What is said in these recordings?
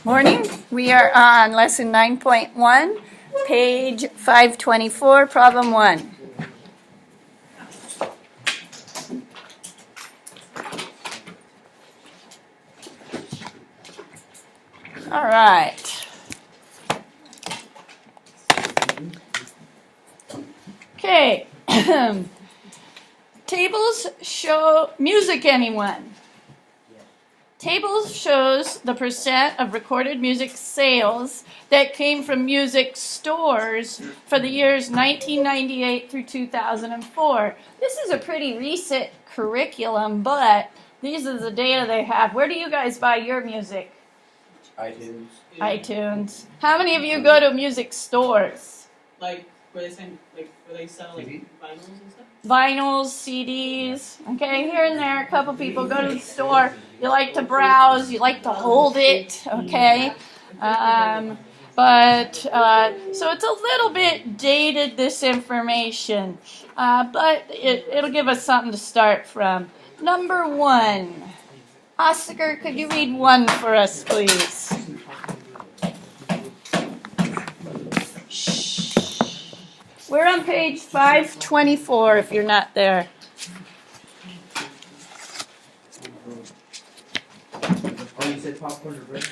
Morning. We are on lesson 9.1, page 524, problem 1. All right. Okay. Tables show music, anyone? Tables shows the percent of recorded music sales that came from music stores for the years 1998 through 2004. This is a pretty recent curriculum, but these are the data they have. Where do you guys buy your music? iTunes. iTunes. How many of you go to music stores? Like where they sell like vinyls and stuff? Vinyls, CDs, okay, here and there, a couple people go to the store, you like to browse, you like to hold it, okay, so it's a little bit dated, this information, but it'll give us something to start from. Number 1, Oscar, could you read 1 for us, please? We're on page 524 if you're not there. Oh, you said popcorn or bread?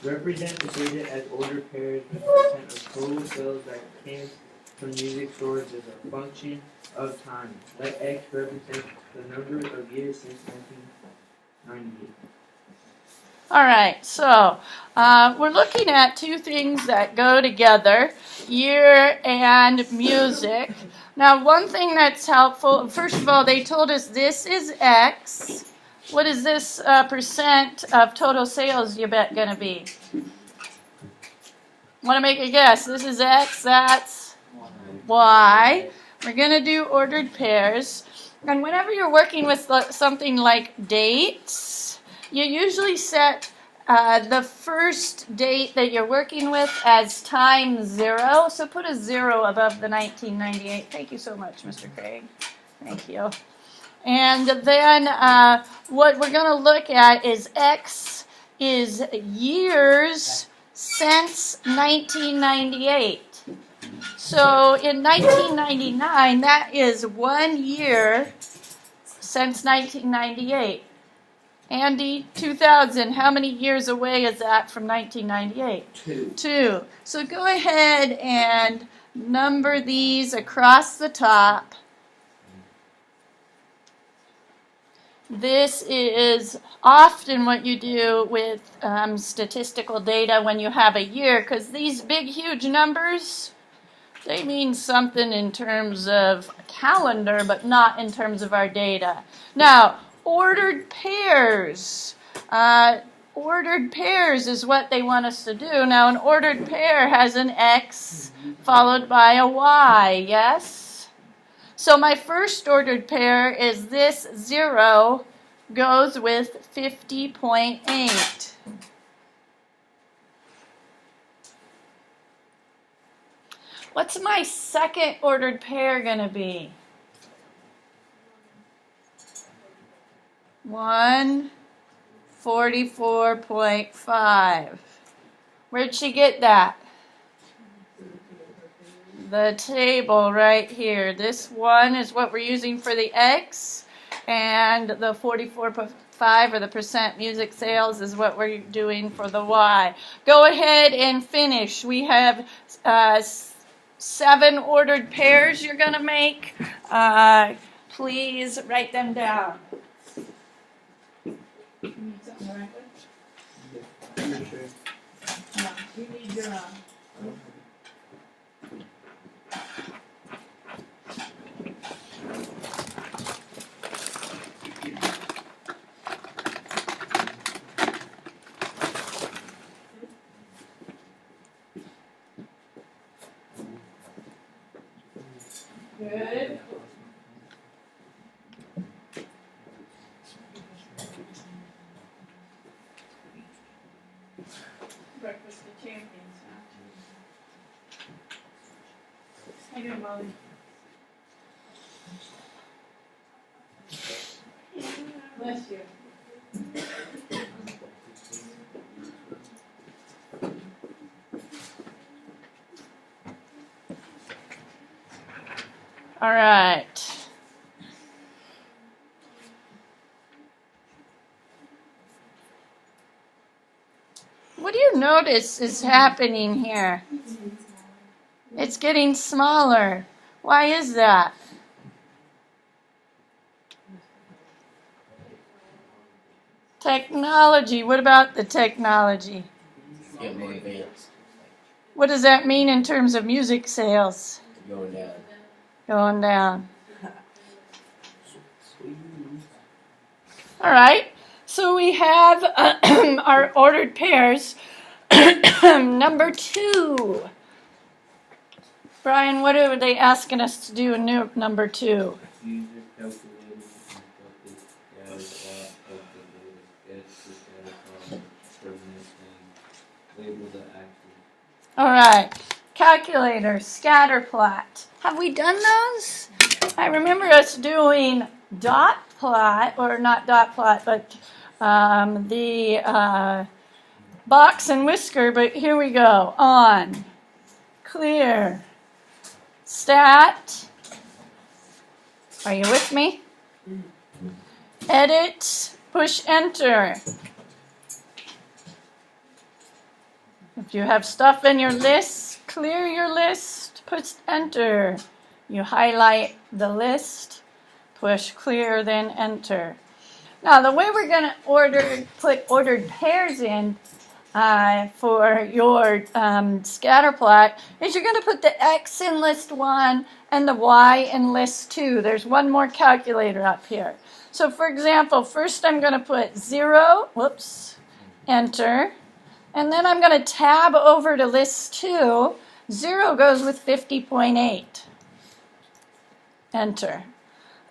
Represent the data as ordered pairs with percent of total sales that came from music stores as a function of time. Let X represent the number of years since 1998. All right, so we're looking at two things that go together, year and music. Now, one thing that's helpful, first of all, they told us this is X. What is this percent of total sales you bet going to be? Want to make a guess? This is X, that's Y. We're going to do ordered pairs. And whenever you're working with something like dates, you usually set the first date that you're working with as time 0. So put a 0 above the 1998. Thank you so much, Mr. Craig. Thank you. And then what we're going to look at is X is years since 1998. So in 1999, that is 1 year since 1998. Andy, 2000, how many years away is that from 1998? 2. So go ahead and number these across the top. This is often what you do with statistical data when you have a year, because these big, huge numbers, they mean something in terms of calendar, but not in terms of our data. Now, ordered pairs. Ordered pairs is what they want us to do. Now, an ordered pair has an X followed by a Y, yes? So my first ordered pair is this 0 goes with 50.8. What's my second ordered pair going to be? 144.5. Where'd she get that? The table right here. This 1 is what we're using for the X, and the 44.5 or the percent music sales is what we're doing for the Y. Go ahead and finish. We have 7 ordered pairs you're going to make. Please write them down. You need something to write with? Sure. No, you need your good. Breakfast of Champions, huh? How you doing, Molly? Bless you. All right. What do you notice is happening here? It's getting smaller. Why is that? Technology. What about the technology? Get more advanced. What does that mean in terms of music sales? Going down. Going down. All right. So we have our ordered pairs. Number 2. Brian, what are they asking us to do in number 2? Use your calculator to construct the scatter plot of the data. Get the scatter plot from this thing. Label the axis. All right. Calculator, scatter plot. Have we done those? I remember us doing dot plot, or not dot plot, but the box and whisker, but here we go. On, clear, stat. Are you with me? Edit, push enter. If you have stuff in your list, clear your list, push enter. You highlight the list, push clear, then enter. Now, the way we're going to put ordered pairs in for your scatter plot is you're going to put the X in list 1 and the Y in list 2. There's one more calculator up here. So, for example, first I'm going to put 0, enter, and then I'm going to tab over to list 2. 0 goes with 50.8. Enter.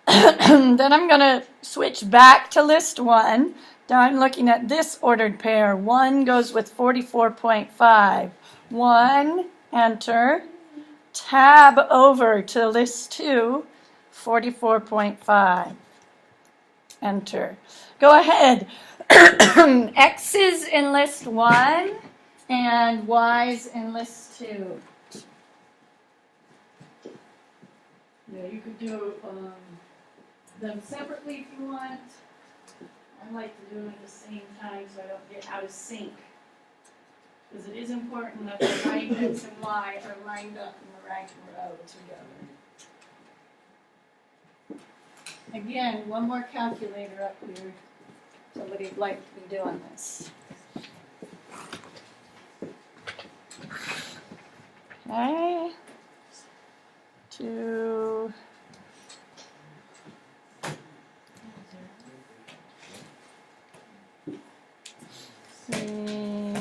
Then I'm going to switch back to list 1. Now I'm looking at this ordered pair. 1 goes with 44.5. 1, enter. Tab over to list 2, 44.5. Enter. Go ahead. X's in list 1 and Y's in list 2. Yeah, you could do them separately if you want. I like to do them at the same time so I don't get out of sync. Because it is important that the right X and Y are lined up in the right row together. Again, one more calculator up here. Somebody'd like to be doing this. Okay. 2. See.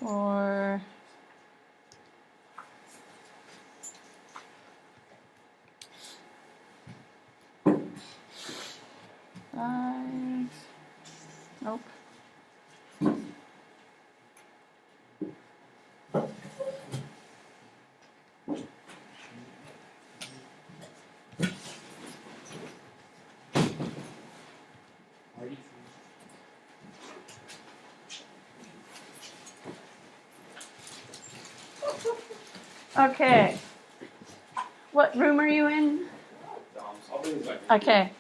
4. 5. Nope. Okay. What room are you in? Okay.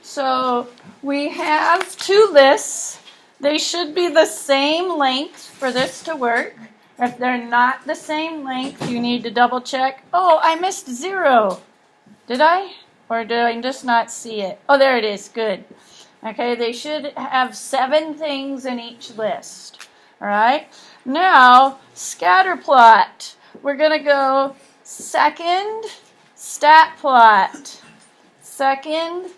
So we have 2 lists. They should be the same length for this to work. If they're not the same length, you need to double check. Oh, I missed 0. Did I? Or did I just not see it? Oh, there it is. Good. Okay, they should have 7 things in each list. All right. Now, scatter plot. We're going to go second, stat plot. Second,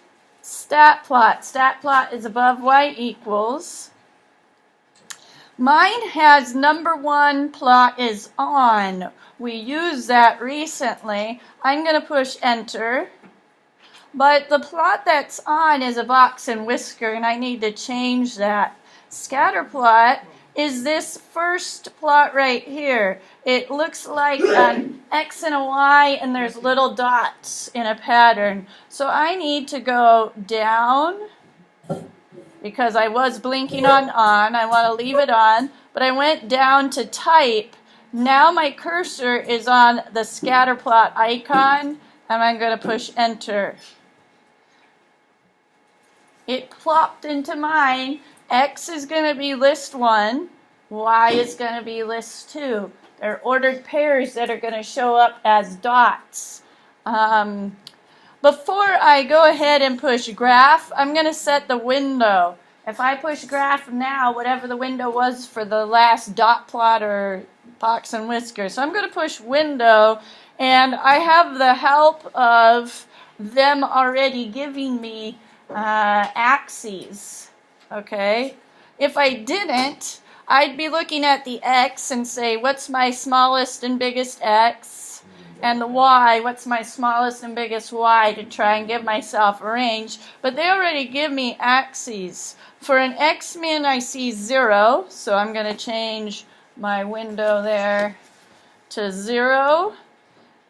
stat plot. Stat plot is above y equals. Mine has number 1 plot is on. We used that recently. I'm going to push enter. But the plot that's on is a box and whisker, and I need to change that. Scatter plot is this first plot right here. It looks like an X and a Y, and there's little dots in a pattern. So I need to go down because I was blinking on. I want to leave it on, but I went down to type. Now my cursor is on the scatter plot icon, and I'm going to push enter. It plopped into mine. X is going to be list 1. Y is going to be list 2. They're ordered pairs that are going to show up as dots. Before I go ahead and push graph, I'm going to set the window. If I push graph now, whatever the window was for the last dot plot or box and whisker. So I'm going to push window, and I have the help of them already giving me axes. Okay? If I didn't, I'd be looking at the X and say, what's my smallest and biggest X? And the Y, what's my smallest and biggest Y, to try and give myself a range. But they already give me axes. For an X-min, I see 0, so I'm going to change my window there to 0.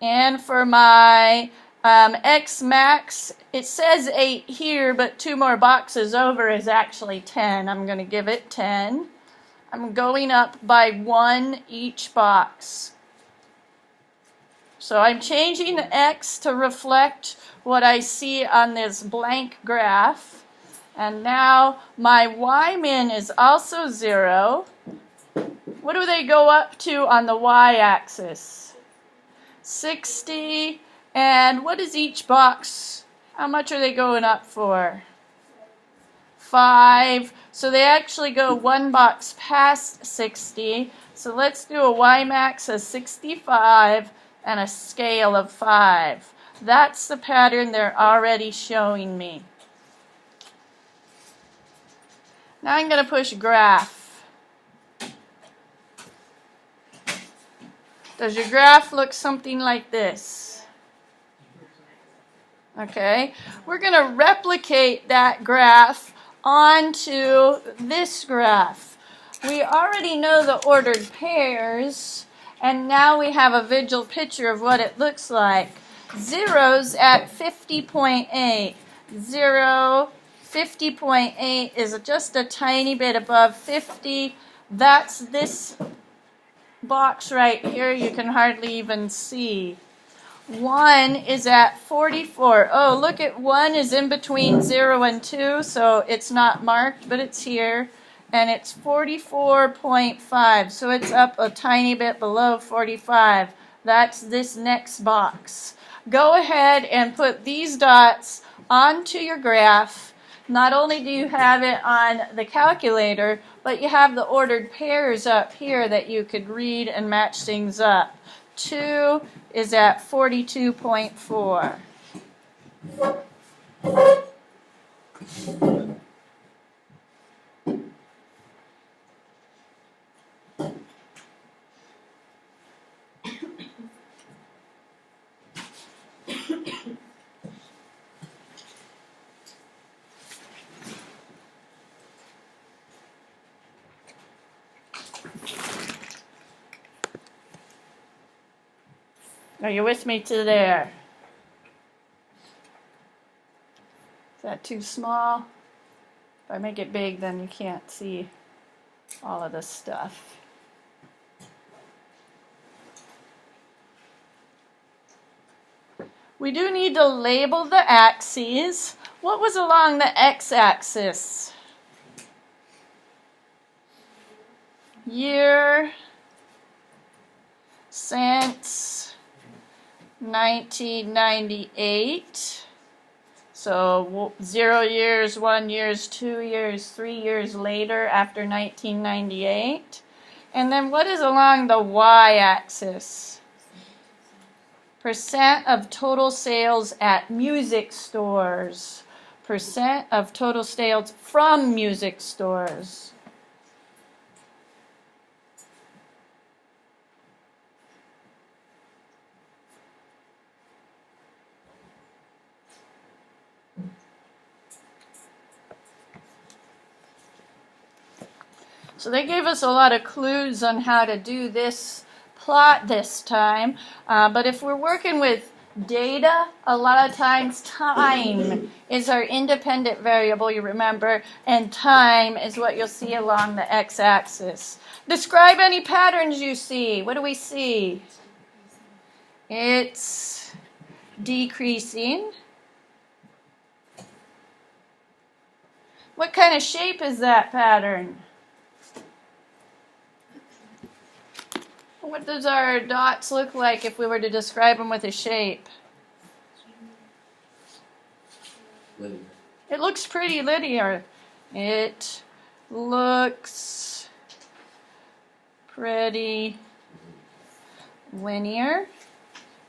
And for my X max, it says 8 here, but 2 more boxes over is actually 10. I'm going to give it 10. I'm going up by 1 each box. So I'm changing the X to reflect what I see on this blank graph. And now my Y-min is also 0. What do they go up to on the Y-axis? 60. And what is each box? How much are they going up for? 5. So they actually go 1 box past 60. So let's do a Y max of 65 and a scale of 5. That's the pattern they're already showing me. Now I'm going to push graph. Does your graph look something like this? Okay, we're going to replicate that graph onto this graph. We already know the ordered pairs, and now we have a visual picture of what it looks like. Zeros at 50.8. 0, 50.8 is just a tiny bit above 50. That's this box right here. You can hardly even see. 1 is at 44. Oh, look at 1 is in between 0 and 2, so it's not marked, but it's here. And it's 44.5, so it's up a tiny bit below 45. That's this next box. Go ahead and put these dots onto your graph. Not only do you have it on the calculator, but you have the ordered pairs up here that you could read and match things up. 2 is at 42.4. Are you with me to there? Is that too small? If I make it big, then you can't see all of this stuff. We do need to label the axes. What was along the x-axis? Year since 1998. So 0 years, 1 year, 2 years, 3 years later after 1998. And then what is along the y-axis? Percent of total sales at music stores. Percent of total sales from music stores. So they gave us a lot of clues on how to do this plot this time. But if we're working with data, a lot of times time is our independent variable, you remember, and time is what you'll see along the x-axis. Describe any patterns you see. What do we see? It's decreasing. What kind of shape is that pattern? What does our dots look like if we were to describe them with a shape? Linear. It looks pretty linear. It looks pretty linear.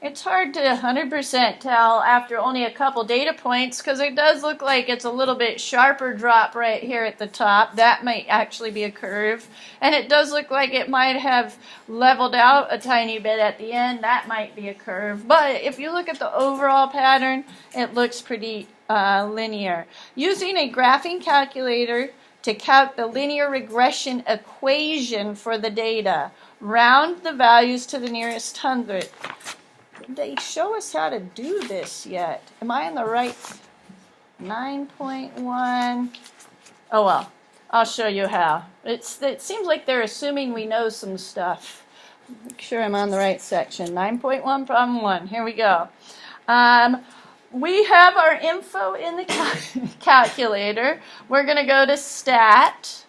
It's hard to 100% tell after only a couple data points because it does look like it's a little bit sharper drop right here at the top. That might actually be a curve. And it does look like it might have leveled out a tiny bit at the end. That might be a curve. But if you look at the overall pattern, it looks pretty linear. Using a graphing calculator to calc the linear regression equation for the data, round the values to the nearest hundredth. They show us how to do this yet. Am I in the right 9.1? Oh well, I'll show you how. It seems like they're assuming we know some stuff. Make sure I'm on the right section. 9.1 problem 1. Here we go. We have our info in the calculator. We're going to go to Stat.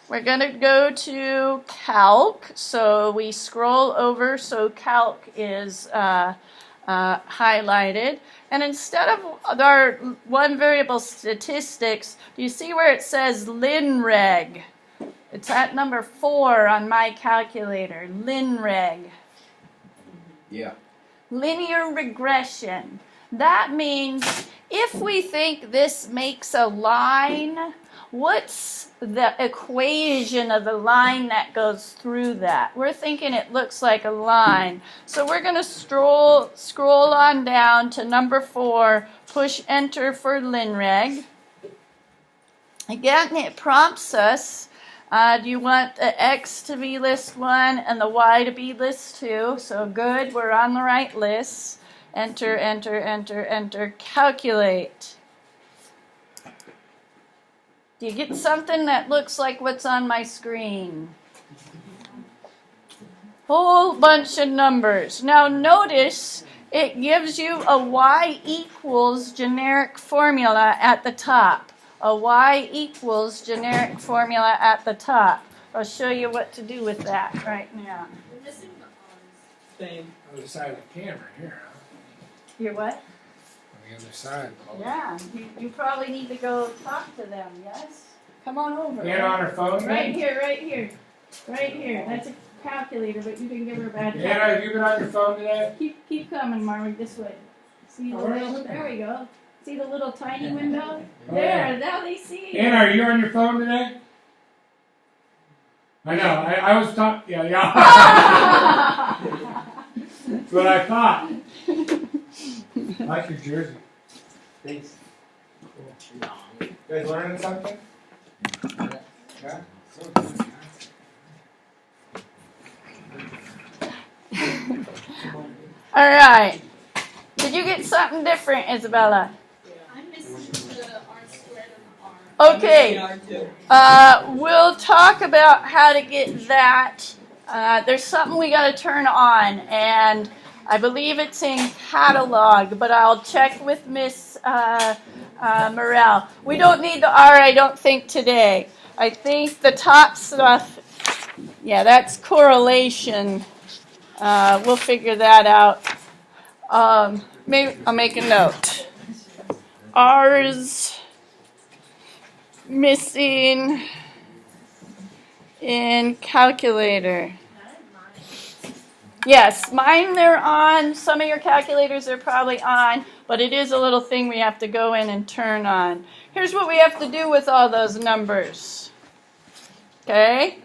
We're going to go to Calc, so we scroll over so Calc is highlighted. And instead of our one variable statistics, do you see where it says linreg? It's at number 4 on my calculator, linreg. Yeah. Linear regression. That means if we think this makes a line, what's the equation of the line that goes through that? We're thinking it looks like a line. So we're going to scroll on down to number 4, push enter for linreg. Again, it prompts us, do you want the X to be list 1 and the Y to be list 2? So good, we're on the right list. Enter, enter, enter, enter, calculate. Do you get something that looks like what's on my screen? Whole bunch of numbers. Now notice it gives you a y equals generic formula at the top. A y equals generic formula at the top. I'll show you what to do with that right now. We're missing the thing. On the side of the camera here, huh? You're what? On the other side. Yeah, you probably need to go talk to them, yes? Come on over. Get on her phone, Right man. here, right here. Right here. That's a calculator, but you can give her a bad Anna, have you been on your phone today? Keep coming, Marvin, this way. See the little, there we go. See the little tiny window? Oh, There, yeah. now they see you. Anna, are you on your phone today? I know. I was talking. Yeah, yeah. That's what I thought. I like your jersey. Thanks. You guys learning something? Yeah. All right. Did you get something different, Isabella? I'm missing the R squared and the R. Okay. I'm missing R too. We'll talk about how to get that. There's something we got to turn on, and I believe it's in catalog, but I'll check with Miss Morel. We don't need the R, I don't think, today. I think the top stuff, yeah, that's correlation. We'll figure that out. Maybe I'll make a note. R's missing in calculator. Yes, mine they're on. Some of your calculators are probably on, but it is a little thing we have to go in and turn on. Here's what we have to do with all those numbers. Okay?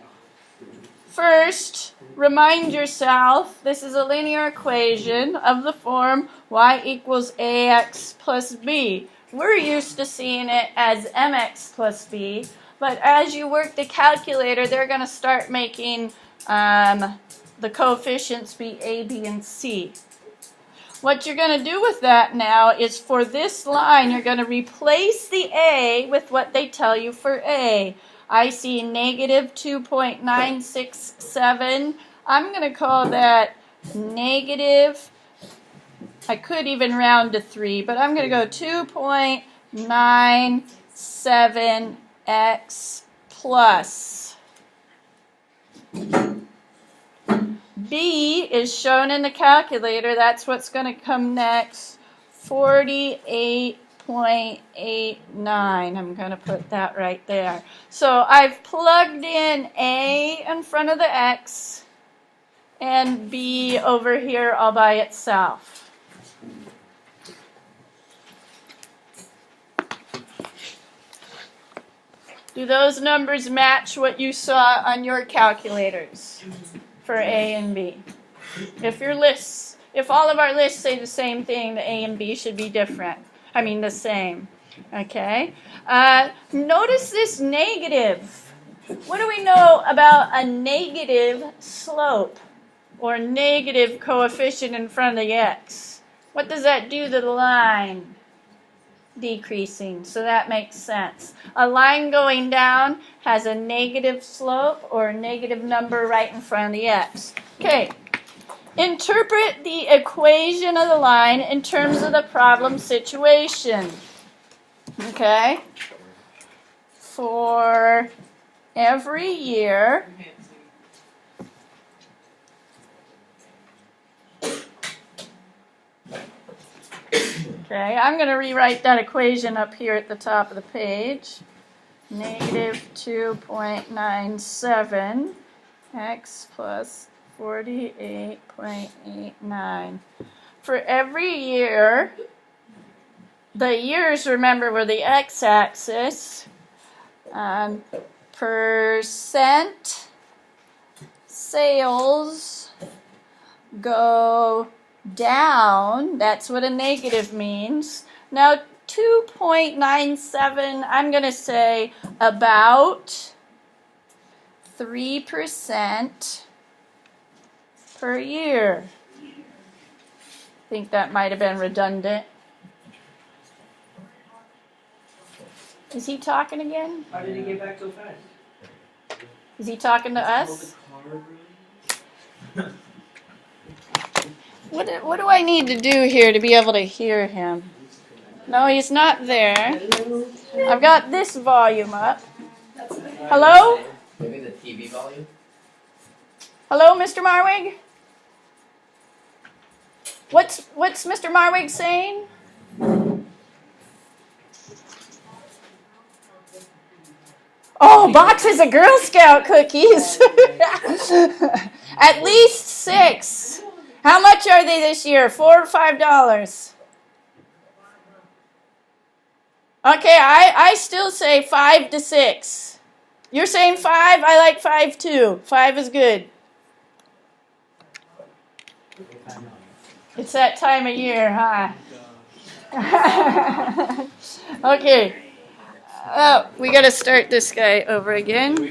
First, remind yourself this is a linear equation of the form y equals ax plus b. We're used to seeing it as mx plus b, but as you work the calculator, they're going to start making the coefficients be a, b, and c. What you're going to do with that now is for this line, you're going to replace the A with what they tell you for A. I see negative 2.967. I'm going to call that negative, I could even round to 3, but I'm going to go 2.97x plus. B is shown in the calculator. That's what's going to come next. 48.89. I'm going to put that right there. So I've plugged in A in front of the X and B over here all by itself. Do those numbers match what you saw on your calculators for A and B? If all of our lists say the same thing, the A and B should be different. I mean the same. Okay? Notice this negative. What do we know about a negative slope or negative coefficient in front of the X? What does that do to the line? Decreasing, so that makes sense. A line going down has a negative slope or a negative number right in front of the X. Okay, interpret the equation of the line in terms of the problem situation. Okay, for every year, okay, I'm going to rewrite that equation up here at the top of the page. Negative 2.97 x plus 48.89. For every year, the years, remember, were the x-axis. Percent sales go down. That's what a negative means. Now 2.97, I'm going to say about 3% per year. I think that might have been redundant. Is he talking again? How did he get back so fast? Is he talking to us? What do I need to do here to be able to hear him? No, he's not there. I've got this volume up. Hello? Maybe the TV volume? Hello, Mr. Marwig? What's Mr. Marwig saying? Oh, boxes of Girl Scout cookies. At least 6. How much are they this year? $4 or $5? Okay, I still say 5 to 6. You're saying 5? I like 5 too. 5 is good. It's that time of year, huh? Okay. Oh, we got to start this guy over again.